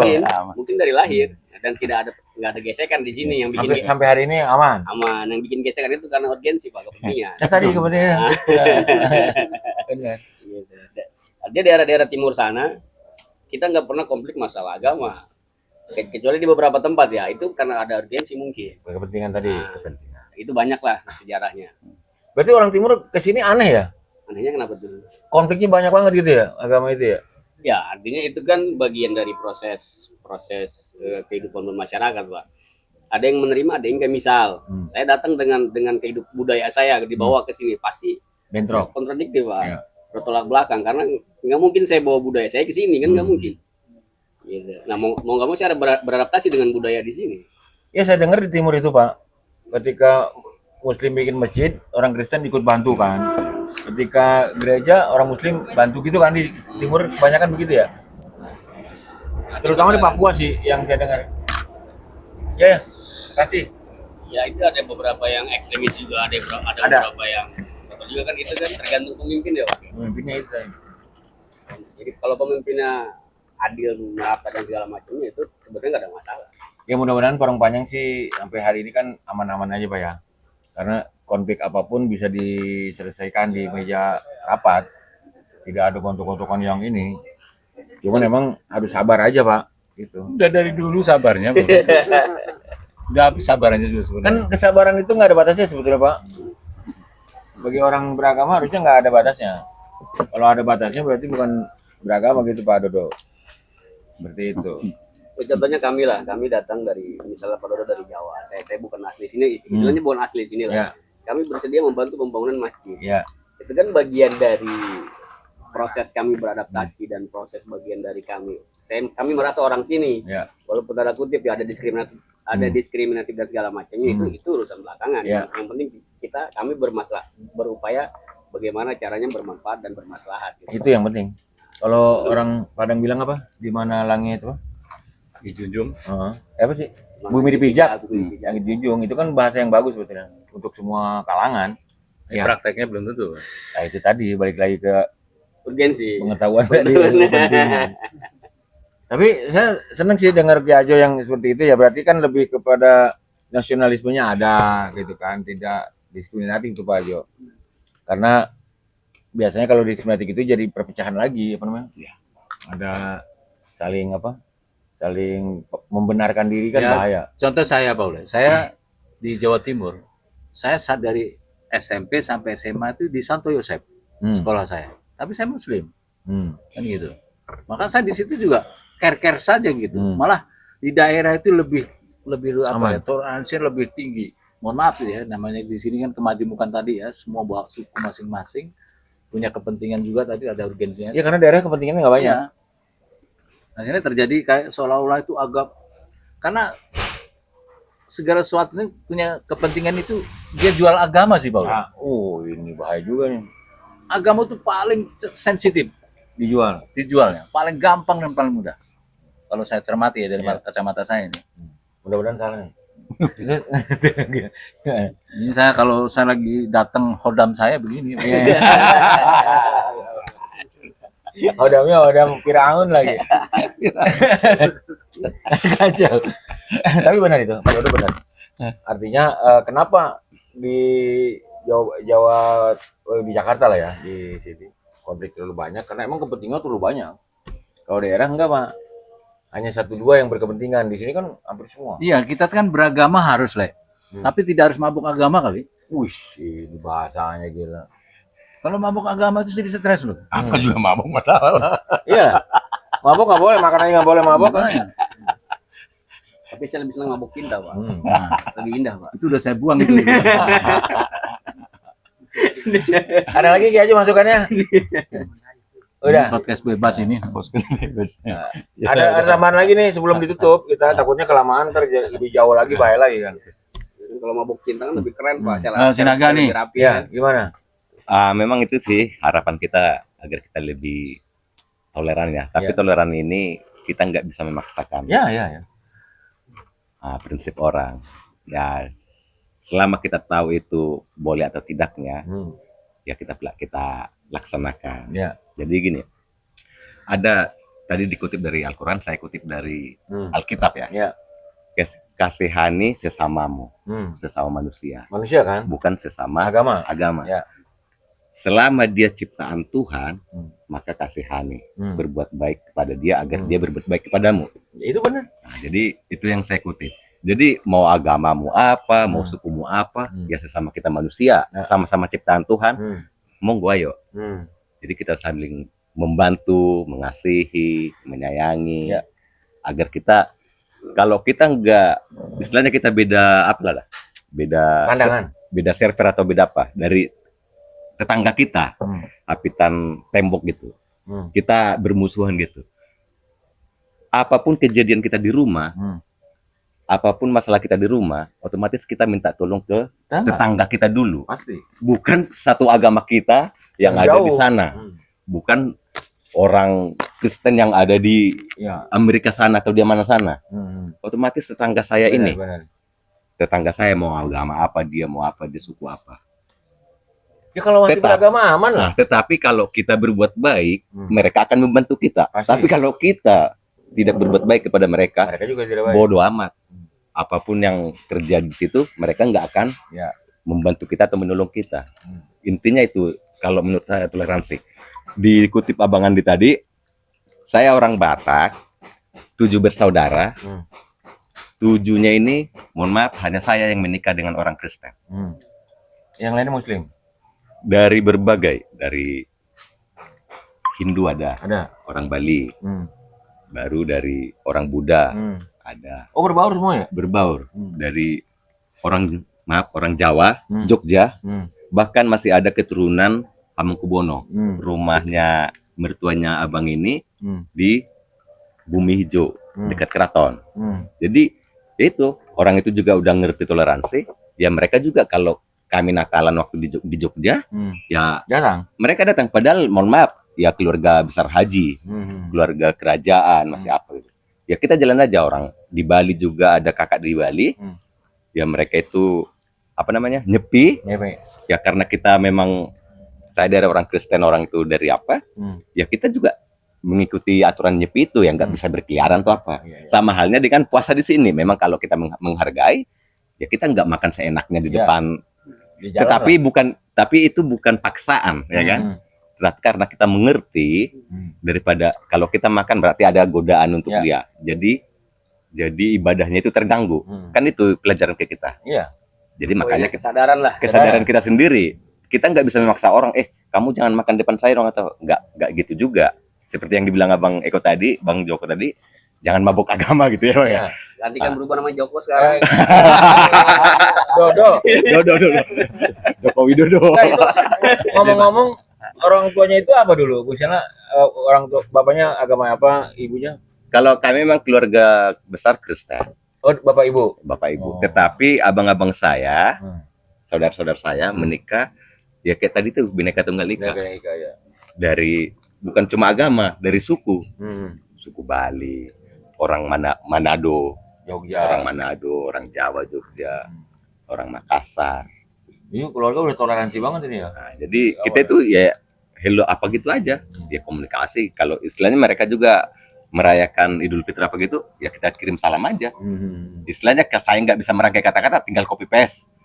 mungkin dari lahir dan nggak ada gesekan di sini yang bikin Sampai hari ini aman. aman, yang bikin gesekan itu karena urgensi Pak, kepentingan. Ya tadi kepentingan. Benar. Gitu. Artinya daerah-daerah timur sana kita nggak pernah konflik masalah agama kecuali di beberapa tempat ya itu karena ada urgensi mungkin. Kepentingan tadi. Nah, itu banyak lah sejarahnya. Berarti orang timur kesini aneh ya? Anehnya kenapa tuh? Konfliknya banyak banget gitu ya agama itu ya? Ya, artinya itu kan bagian dari proses kehidupan bermasyarakat, Pak. Ada yang menerima, ada yang enggak. Misal, saya datang dengan kehidupan budaya saya dibawa ke sini, pasti Bentrok. kontradiktif, Pak. Ya. Bertolak belakang karena nggak mungkin saya bawa budaya saya ke sini kan nggak mungkin. Gitu. Nah, mau nggak mau saya beradaptasi dengan budaya di sini. Ya saya dengar di timur itu Pak, ketika Muslim bikin masjid, orang Kristen ikut bantu kan. Ketika gereja, orang Muslim bantu gitu kan di timur kebanyakan begitu ya. Terutama di Papua sih yang saya dengar. Ya, kasih. Ya itu ada beberapa yang ekstremis juga, ada beberapa yang betul juga kan itu kan tergantung pemimpin ya, Pak. Pemimpinnya itu. Jadi kalau pemimpinnya adil, merata dan segala macamnya itu sebenarnya nggak ada masalah. Ya mudah-mudahan Parung Panjang sih sampai hari ini kan aman-aman aja Pak ya. Karena konflik apapun bisa diselesaikan di meja rapat. tidak ada gontok-gontokan yang ini. Cuman emang harus sabar aja Pak, gitu. Udah dari dulu sabarnya, Bro. Udah habis sabarannya juga sebenarnya. Kan kesabaran itu nggak ada batasnya sebetulnya Pak. Bagi orang beragama harusnya nggak ada batasnya. Kalau ada batasnya berarti bukan beragama gitu Pak Dodo. Seperti itu. Contohnya kami lah, kami datang dari misalnya Pak Dodo dari Jawa. Saya bukan asli sini, istilahnya bukan asli sini lah. Ya. Kami bersedia membantu pembangunan masjid. Ya. Itu kan bagian dari proses kami beradaptasi dan proses bagian dari kami. Kami merasa orang sini, Ya. walaupun tanda kutip ya ada diskriminatif dan segala macamnya itu urusan belakangan. Ya. Yang penting kami berupaya bagaimana caranya bermanfaat dan bermaslahat. Gitu. Itu yang penting. Kalau orang Padang bilang apa? Di mana langit apa? Dijunjung. Apa sih? Bumi dipijak. Bumi dipijak. Yang dijunjung itu kan bahasa yang bagus sebetulnya untuk semua kalangan. Ya. Prakteknya belum tentu. Nah itu tadi balik lagi ke Urgensi. pengetahuan tadi yang penting. Tapi saya senang sih dengar Ki Ajo yang seperti itu ya, berarti kan lebih kepada nasionalismenya ada gitu kan, tidak diskriminatif tuh Pak Ajo. Karena biasanya kalau diskriminatif itu jadi perpecahan lagi apa namanya? Ya. Ada saling membenarkan diri kan Ya. bahaya. Contoh saya, Paul. Saya di Jawa Timur. Saya dari SMP sampai SMA itu di Santo Yosef sekolah saya. Tapi saya Muslim, kan gitu. Maka saya di situ juga care saja gitu. Malah di daerah itu lebih apa ya, toleransi lebih tinggi. Mohon maaf ya, namanya di sini kan kemajemukan tadi ya, semua bawa suku masing-masing punya kepentingan juga tadi ada urgensinya. Ya karena daerah kepentingannya nggak banyak. Ya. Akhirnya terjadi kayak seolah-olah itu agak karena segala sesuatunya punya kepentingan itu dia jual agama sih Pak. Nah, ini bahaya juga nih Agama itu paling sensitif dijualnya, paling gampang dan paling mudah. Kalau saya cermati ya dari kacamata saya ini. Mudah-mudahan salah nih. Ini saya kalau saya lagi datang hodam saya begini. Hodam Firaun lagi. Kacau. Tapi benar itu, Pak Dodo benar. Artinya kenapa di Jawa di Jakarta lah ya, di sini konflik terlalu banyak karena emang kepentingan terlalu banyak. Kalau daerah enggak Pak, hanya 1-2 yang berkepentingan. Di sini kan hampir semua. Iya, kita kan beragama harus tapi tidak harus mabuk agama kali. Wih, ini bahasanya gila. Kalau mabuk agama itu jadi stres loh. Apa juga mabuk masalah. Iya, mabok nggak boleh, makanannya nggak boleh mabok kan? Makanya. Tapi saya lebih senang mabuk cinta, Pak. Nah, Lebih indah, Pak. itu udah saya buang itu. Ada lagi Ki Ajo masukannya? Udah. Podcast bebas ini. Ada tambahan lagi nih sebelum ditutup. Kita takutnya kelamaan ntar lebih jauh lagi bahaya lagi kan. Kalau mabuk cinta kan lebih keren, Pak. Sinaga nih. Lebih rapi, Ya, kan? gimana? Memang itu sih harapan kita agar kita lebih toleran ya. Tapi Ya. toleran ini kita nggak bisa memaksakan. Ya. Prinsip orang. Ya, selama kita tahu itu boleh atau tidaknya, ya kita laksanakan. Ya. Jadi gini, ada tadi dikutip dari Al-Quran, saya kutip dari Alkitab ya. Ya. Kasihani sesamamu, sesama manusia, Manusia kan? bukan sesama Agama. agama. Ya. Selama dia ciptaan Tuhan, maka kasihani, Hmm. berbuat baik kepada dia agar dia berbuat baik kepadamu. Ya, itu benar. Nah, jadi itu yang saya kutip. Jadi mau agamamu apa, mau sukumu apa, ya sesama kita manusia, Ya. sama-sama ciptaan Tuhan, monggo ayo. Jadi kita saling membantu, mengasihi, menyayangi, Ya. agar kita, kalau kita enggak, istilahnya kita beda apa lah, beda Pandangan. beda server atau beda apa dari tetangga kita, apitan tembok gitu, kita bermusuhan gitu. Apapun kejadian kita di rumah, apapun masalah kita di rumah, otomatis kita minta tolong ke tetangga kita dulu, Pasti. bukan satu agama kita yang ada di Jauh. sana, bukan orang Kristen yang ada di Ya. Amerika sana atau di mana sana. Otomatis tetangga saya ini, Benar. tetangga saya mau agama apa, dia mau apa, dia suku apa. Ya kalau masih Tetap. beragama aman lah. Nah, tetapi kalau kita berbuat baik, mereka akan membantu kita. Pasti. Tapi kalau kita tidak berbuat baik kepada mereka, Mereka juga tidak baik. bodoh amat. Apapun yang terjadi di situ, mereka nggak akan Ya. membantu kita atau menolong kita. Intinya itu kalau menurut saya toleransi. Dikutip Abang Andi tadi, saya orang Batak, 7 bersaudara. 7-nya ini, mohon maaf, hanya saya yang menikah dengan orang Kristen. Yang lainnya Muslim. Dari berbagai, dari Hindu ada, orang Bali, baru dari orang Buddha ada, Oh, berbaur semua ya? berbaur dari orang Jawa, Jogja, bahkan masih ada keturunan Hamengkubuwono. Rumahnya mertuanya abang ini di Bumi Hijau dekat keraton. Jadi itu orang itu juga udah ngerti toleransi. Ya mereka juga kalau kami Natalan waktu di Jogja, ya Jarang. mereka datang. Padahal mohon maaf, ya keluarga besar haji, keluarga kerajaan masih apa gitu. Ya kita jalan aja. Orang di Bali juga ada kakak di Bali. Ya mereka itu apa namanya, nyepi. Ya karena kita memang, saya dari orang Kristen, orang itu dari apa, ya kita juga mengikuti aturan nyepi itu, yang nggak bisa berkeliaran atau apa. Sama halnya dengan puasa di sini. Memang kalau kita menghargai, ya kita nggak makan seenaknya di depan. Tapi itu bukan paksaan, ya kan? Tapi karena kita mengerti, daripada kalau kita makan berarti ada godaan untuk dia. Jadi ibadahnya itu terganggu. Kan itu pelajaran ke kita. Jadi makanya kesadaran kita sendiri. Kita nggak bisa memaksa orang, kamu jangan makan depan saya dong, atau nggak gitu juga. Seperti yang dibilang Abang Eko tadi, Bang Joko tadi, jangan mabuk agama gitu ya, Bang ya. Nanti kan berubah nama Joko sekarang. Dodo. Joko Widodo. Nah, itu ngomong-ngomong, orang tuanya itu apa dulu? Misalnya orang tua bapaknya agama apa, ibunya? Kalau kami memang keluarga besar Kristen, Oh, bapak ibu. bapak ibu. Tetapi abang-abang saya, saudara-saudara saya menikah, ya kayak tadi tuh Bhinneka Tunggal Ika. Ya. Dari bukan cuma agama, dari suku. Suku Bali, orang Manado, Jogja. orang Manado, orang Jawa, Jogja, orang Makassar. Ini keluarga udah toleransi banget ini ya. Nah, jadi kita itu ya hello apa gitu aja, ya komunikasi. Kalau istilahnya mereka juga merayakan Idul Fitri apa gitu, ya kita kirim salam aja. Istilahnya saya nggak bisa merangkai kata-kata, tinggal copy paste.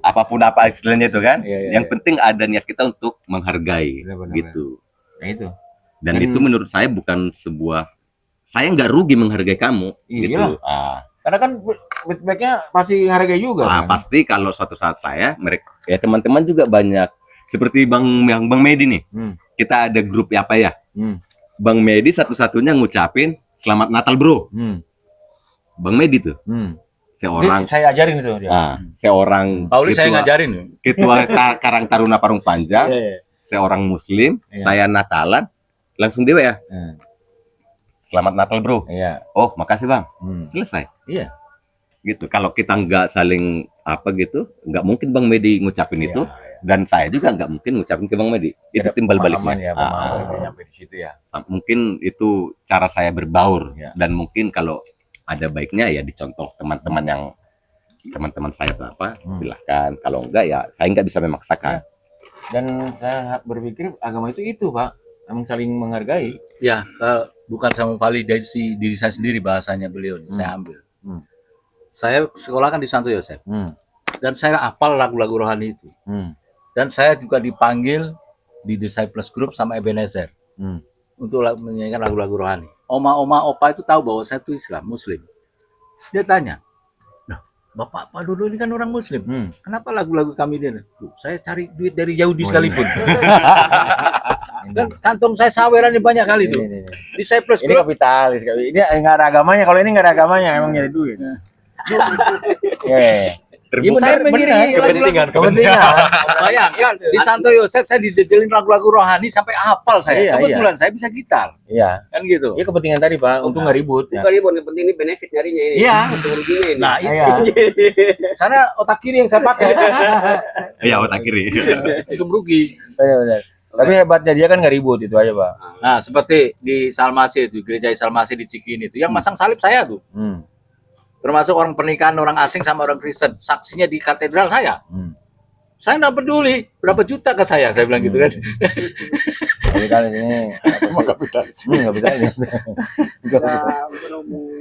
Apapun apa istilahnya itu kan. Yang penting ada niat kita untuk menghargai, gitu. Nah itu. Dan itu menurut saya bukan sebuah, saya nggak rugi menghargai kamu, gitu. Karena kan feedbacknya pasti menghargai juga. Pasti kalau suatu saat mereka, ya teman-teman juga banyak. Seperti Bang Medi nih, kita ada grup apa ya? Bang Medi satu-satunya ngucapin selamat Natal bro. Bang Medi tuh, seorang. Saya ajarin itu dia. Seorang. Pauli saya ngajarin. Ketua Karang Taruna Parung Panjang, seorang Muslim, saya Natalan, langsung dewa ya. Selamat Natal bro. Oh makasih bang. Selesai. Gitu. Kalau kita nggak saling apa gitu, nggak mungkin Bang Medi ngucapin itu. Dan saya juga nggak mungkin ngucapin ke Bang Medi. Itu timbal baliknya. Nyampe di situ ya. Mungkin itu cara saya berbaur. Dan mungkin kalau ada baiknya ya dicontoh teman-teman saya itu apa, silahkan. Kalau enggak ya saya nggak bisa memaksakan. Dan saya berpikir agama itu Pak, emang saling menghargai. Ya, bukan sama validasi diri saya sendiri, bahasanya beliau saya ambil. Saya sekolah kan di Santo Yosef. Dan saya hafal lagu-lagu rohani itu. Dan saya juga dipanggil di Disciples Group sama Ebenezer untuk menyanyikan lagu-lagu rohani. Oma opa itu tahu bahwa saya itu Islam, Muslim. Dia tanya, "Nah, Bapak Pak Dodo ini kan orang Muslim. Kenapa lagu-lagu kami dia?" Saya cari duit dari Yahudi sekalipun. Dan kantong saya sawerannya banyak kali tuh. Disciples Ini Group. kapitalis. Ini nggak ada agamanya. Kalau ini nggak ada agamanya, emang nyari duit. Saya mengiringi Kepentingan. bayangkan di Santo Yosef saya dijejelin lagu-lagu rohani sampai hafal saya. Kebetulan saya bisa gitar. Kan gitu. Iya kepentingan tadi Pak, untung nggak ribut. Bukan ribut, yang penting ini benefit nyarinya ini. Untung ruginya ini. Nah, itu. Sana otak kiri yang saya pakai. Iya otak kiri. Itu merugi. Benar. Tapi hebatnya dia kan nggak ribut, itu aja Pak. Nah, seperti di Salmasi itu, gereja Salmasi di Cikini itu, yang masang salib saya tuh. Termasuk orang pernikahan orang asing sama orang Kristen, saksinya di katedral saya. Saya nggak peduli berapa juta ke saya bilang gitu kan. Tapi kali ini kapitalis.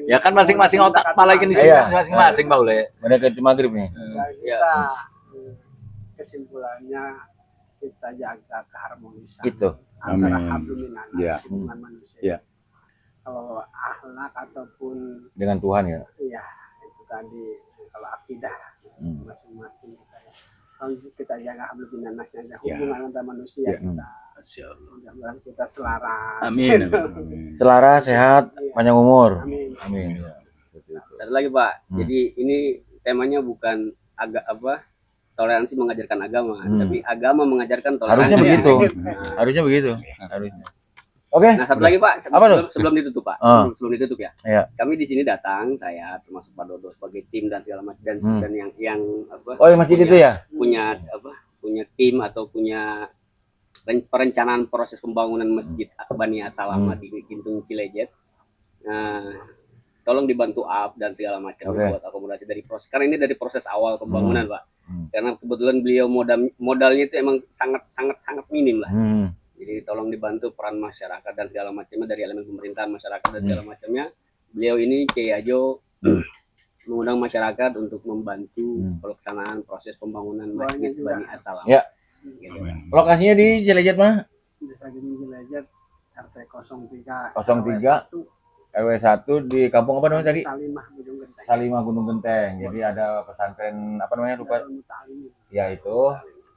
Ya kan masing-masing otak kepala di sini masing-masing Pak Ule. Mereka itu maghrib nih. Kita kesimpulannya kita jaga keharmonisan Itu. antara Amin. hablum minan Ya. hubungan manusia. Ya. Kalau akhlak ataupun Dengan Tuhan ya. ya itu tadi kalau akidah masing-masing kita ya. Kalau kita jaga hablum minan nas, jaga Ya. hubungan antar manusia Ya. kita. Mudah-mudahan kita selaras. Amin. Amin. Selaras, sehat, panjang umur. Amin. Amin. Satu lagi Pak, jadi ini temanya bukan toleransi mengajarkan agama, tapi agama mengajarkan toleransi. Harusnya begitu. Nah, Harusnya begitu. Harusnya. Oke. Nah, satu lagi Pak, Apa tuh? sebelum ditutup Pak, Ah. sebelum ditutup ya. Iya. Kami di sini datang, saya termasuk Pak Dodo sebagai tim dan segala macam dan yang Oh, yang masjid itu ya? punya tim atau punya perencanaan proses pembangunan masjid Bani Asalama di Gintung Cilejet. Nah, tolong dibantu up dan segala macam Oke. buat akomodasi dari proses. Karena ini dari proses awal pembangunan Pak. Hmm. Karena kebetulan beliau modalnya itu emang sangat minim lah. Hmm. Jadi tolong dibantu peran masyarakat dan segala macamnya dari elemen pemerintahan masyarakat dan segala macamnya. Beliau ini Kiai Ajo mengundang masyarakat untuk membantu pelaksanaan proses pembangunan masjid Bani Asalam. Ya. Gitu. Lokasinya di Cilejet mana? Desa Gintung Cilejet RT 03 03. RW 1 di kampung apa namanya tadi? Salimah Gunung Genteng. Salimah Gunung Genteng. Jadi ada pesantren apa namanya lupa? Ya itu.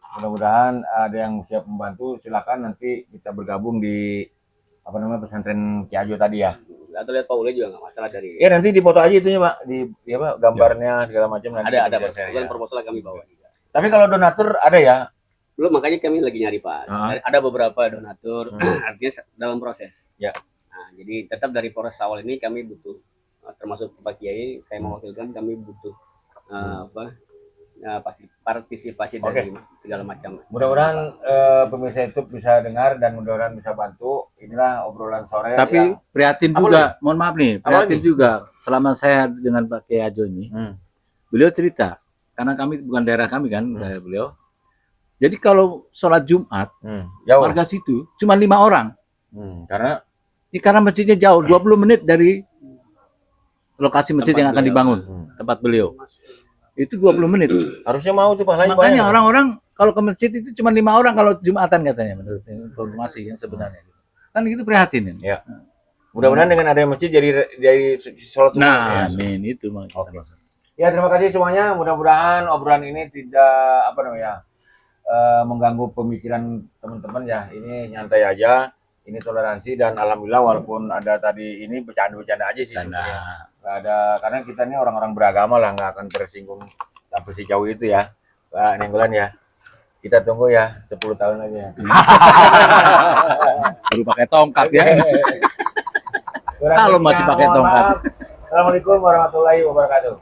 Mudah-mudahan ada yang siap membantu. Silakan nanti kita bergabung di apa namanya pesantren Kiajo tadi ya. Atau lihat Pak Ule juga nggak masalah dari. Ya nanti dipoto aja itunya Pak di apa gambarnya segala macam nanti. Ada kita Pak. share, Kebetulan ya. proposal kami bawa. Tapi kalau donatur ada ya? Belum, makanya kami lagi nyari Pak. Ada beberapa donatur, artinya dalam proses. Ya. Nah, jadi tetap dari proses awal ini kami butuh, termasuk Pak Kiai, saya mewakilkan kami butuh partisipasi dari segala macam. Mudah-mudahan pemirsa YouTube bisa dengar dan mudah-mudahan bisa bantu. Inilah obrolan sore. Tapi yang- prihatin Apa juga, mohon maaf nih, Apa prihatin lagi? juga selama saya dengan Pak Kiai Ajo ini. Beliau cerita, karena kami bukan daerah kami kan, daerah beliau. Jadi kalau sholat Jumat, jauh. warga situ cuma 5 orang. Karena Karena masjidnya jauh, 20 menit dari lokasi masjid yang akan dibangun, tempat beliau. Itu 20 menit. harusnya mau tuh pahalanya Makanya banyak. orang-orang kalau ke masjid itu cuma 5 orang kalau Jumatan katanya, menurut informasi yang sebenarnya. Kan itu prihatin. Ya. Mudah-mudahan dengan adanya masjid jadi sholat Jumat, Nah, ya. amin itu Bang. Oke. Ya terima kasih semuanya. Mudah-mudahan obrolan ini tidak mengganggu pemikiran teman-teman ya. Ini nyantai aja. Ini toleransi dan alhamdulillah walaupun ada tadi ini bercanda-bercanda aja sih sebenarnya. Nggak ada karena kita ini orang-orang beragama lah nggak akan tersinggung sampai sejauh itu ya. Pak Nenggolan ya. Kita tunggu ya 10 tahun lagi ya. Baru pakai tongkat ya. Kurang Kalau lebihnya, masih pakai mohon tongkat. maaf. Assalamualaikum warahmatullahi wabarakatuh.